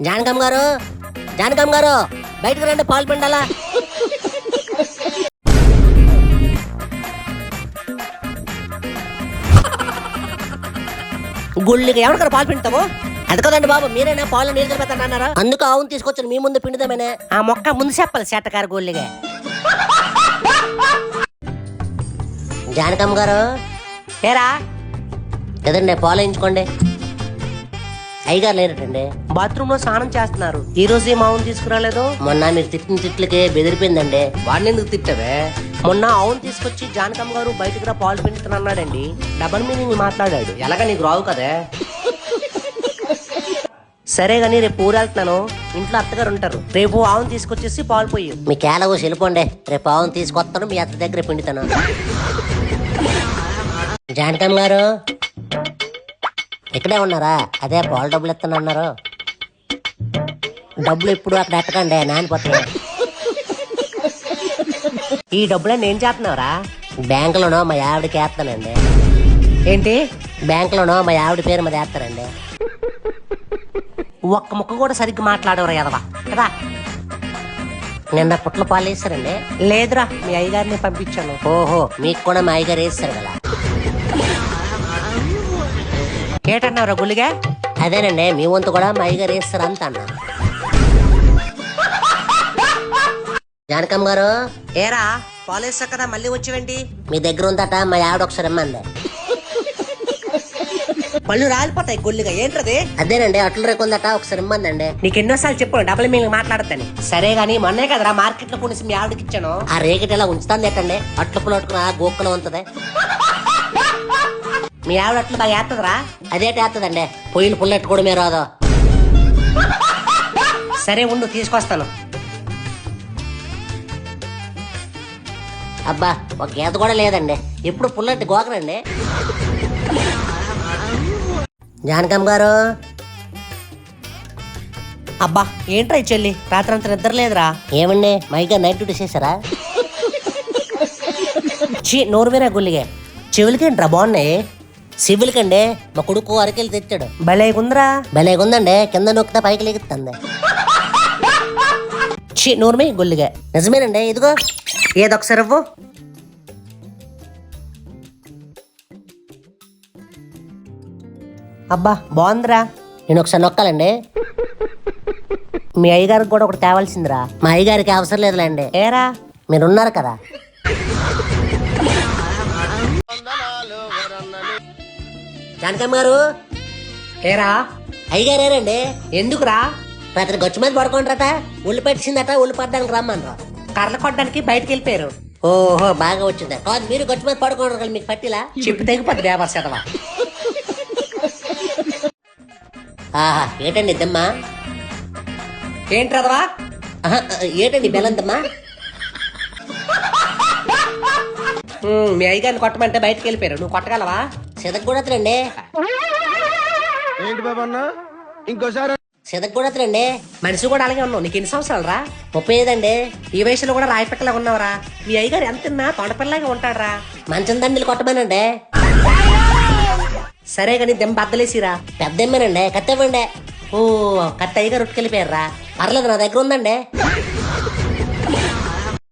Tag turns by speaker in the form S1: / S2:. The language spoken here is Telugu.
S1: జానకమ్మ గారు, జానకమ్మ గారు బయటకు రండి, పాలు పిండాలా. గుళ్ళకి ఎవరికైనా పాలు పిండుతావు? అది కదండి బాబు, మీరేనా పాలు నీళ్ళు కలిపేస్తానన్నారా? అందుకు ఆవును తీసుకొచ్చాను మీ ముందు పిండుదామనే. ఆ మొక్క ముందు చెప్పాలి చెట్టకారు గుళ్ళిగా. జానకమ్మ గారు ఏరా కదండి, పాలు వేయించుకోండి. అయ్యగారు లేరటండి, బాత్రూమ్ లో స్నానం చేస్తున్నారు. ఈ రోజు మా ఆవును తీసుకురాలేదు. మొన్న మీరు తిట్టిన తిట్లకే బెదిరిపోయిందండి. వాడిని ఎందుకు తిట్టవే? మొన్న ఆవును తీసుకొచ్చి జానకమ్మ గారు బయటకు రా పాలు పిండుతున్నాడండి. డబల్ మీనింగ్ మాట్లాడాడు. ఎలాగా నీకు రావు కదే. సరే గానీ రేపు ఊరెళ్తున్నాను, ఇంట్లో అత్తగారు ఉంటారు. రేపు ఆవును తీసుకొచ్చేసి పాలు పోయి మీకు ఎలాగో వెళ్ళిపోండి. రేపు ఆవును తీసుకొస్తాను, మీ అత్త దగ్గర పిండుతాను. జానకమ్మ గారు ఇక్కడే ఉన్నారా? అదే పాలు డబ్బులు ఇస్తానన్నారు. డబ్బులు ఇప్పుడు అక్కడ ఎట్టకండి, నానిపోతాయి. ఈ డబ్బులన్నీ ఏం చేస్తున్నావురా? బ్యాంకులోనో మా ఆవిడకి వేస్తానండి. ఏంటి? బ్యాంకులోనో మా ఆవిడ పేరు మీద వేస్తానండి. ఒక్క ముక్క కూడా సరిగ్గా మాట్లాడవరా ఎదవా కదా. నిన్న పుట్ల పాలు వేస్తారండి. లేదురా, మీ అయ్యగారిని పంపించాను. ఓహో, మీకు కూడా మా అయ్యగారు వేస్తారు కదా. ఏటన్నావురా గుళ్ళిగా? అదేనండి, మీ వంతు కూడా మా అయ్యగారు వేస్తారు అంత అన్నా. జానకమ్మ గారు ఏరా పాలు వేస్తా కదా, మళ్ళీ వచ్చేవండి. మీ దగ్గర ఉందట, మా ఆవిడ ఒకసారి ఇమ్మంది. పళ్ళు రాలిపోతాయి గుళ్ళిగా. ఏంటది? అదేనండి, అట్లు రేకుందట, ఒకసారి ఇమ్మందండి. నీకు ఎన్నోసార్లు చెప్పు డబుల్ మీనింగ్ మాట్లాడతాను. సరే గానీ మొన్నే కదరా మార్కెట్ లో కొనేసి మీ ఆవిడకి ఇచ్చాను. ఆ రేకెట్ ఎలా ఉంచుతాను ఎట్టండి, అట్లు పులట్టుకుని గోక్కులో ఉంటది. మీ ఆవిడ అట్లు బాగా వేస్తుందిరా? అదేటి వేస్తుందండి, పొయ్యిలు పుల్లెట్టు కూడా మీరు రాదు. సరే ఉండు, తీసుకొస్తాను. అబ్బా, ఒక గీత కూడా లేదండి, ఎప్పుడు పుల్లెట్టు గోకరండి. జానకమ్మ గారు అబ్బా, ఏంట్రా చెల్లి రాత్రంతా నిద్ర లేదురా? ఏమండి మైగా నైట్ డ్యూటీ చేశారా? నోరు మీరా గుళ్ళిగా. చెవులకేంట్రా బాగున్నాయి? సివిల్కండి, మా కొడుకు అరకెళ్ళి తెచ్చాడు. భలేగుందిరా. భలేగుందండి, కింద నొక్కితే పైకి లెగుతుంది. నోరుమే గుళ్ళిగా. నిజమేనండి, ఇదిగో ఏదొకసారి ఇవ్వు. అబ్బా బాగుందిరా. నేను ఒకసారి నొక్కాలండి. మీ అయ్యగారికి కూడా ఒకటి తేవాల్సిందిరా. మా అయ్యగారికి అవసరం లేదులేండి. ఏరా మీరున్నారు కదా. జానకమ్మ గారు ఏరా? అయ్యగారేరండి. ఎందుకురా? రాత్రి గచ్చు మీద పడుకోండిరట, ఉల్లి పెట్టిందట, ఉల్లి పడ్డానికి రమ్మనరా. కర్రలు కొట్టడానికి బయటకు వెళ్ళిపోయారు. ఓహో, బాగా వచ్చిందా? కాదు, మీరు గచ్చు మీద పడుకోండి కదా, మీకు పట్టిలా చెప్పి తెగిపోద్ది డ్రైవర్ శతవా. ఆహా, ఏటండి దమ్మా? ఏంట్రదవా? ఏటండి బెల్లందమ్మా? మీ అయ్యగారిని కొట్టమంటే బయటకు వెళ్ళిపోయారు, నువ్వు కొట్టగలవా? సిదగూడతలండి.
S2: ఏంటి బాబా అన్న, ఇంకోసారి
S1: సిదగూడతలండి. మనిషి కూడా అలాగే ఉన్నావు. నీకు ఎన్ని సంవత్సరాలు రా? 35 అండి. ఈ వయసులో కూడా రాయిపెక్కలా ఉన్నావురా. మీ అయ్యగారు ఎంత తిన్నా తొండపిల్లగా ఉంటాడరా. మంచం దండలు కొట్టమనండి. సరే గాని దెమ్మ బద్దలేసిరా. పెద్దమ్మేనండి, కత్తివ్వండి. ఓ, కత్తి అయ్యగారు ఉట్టుకెళ్ళిపోయారా? పర్లేదు, నా దగ్గర ఉందండి.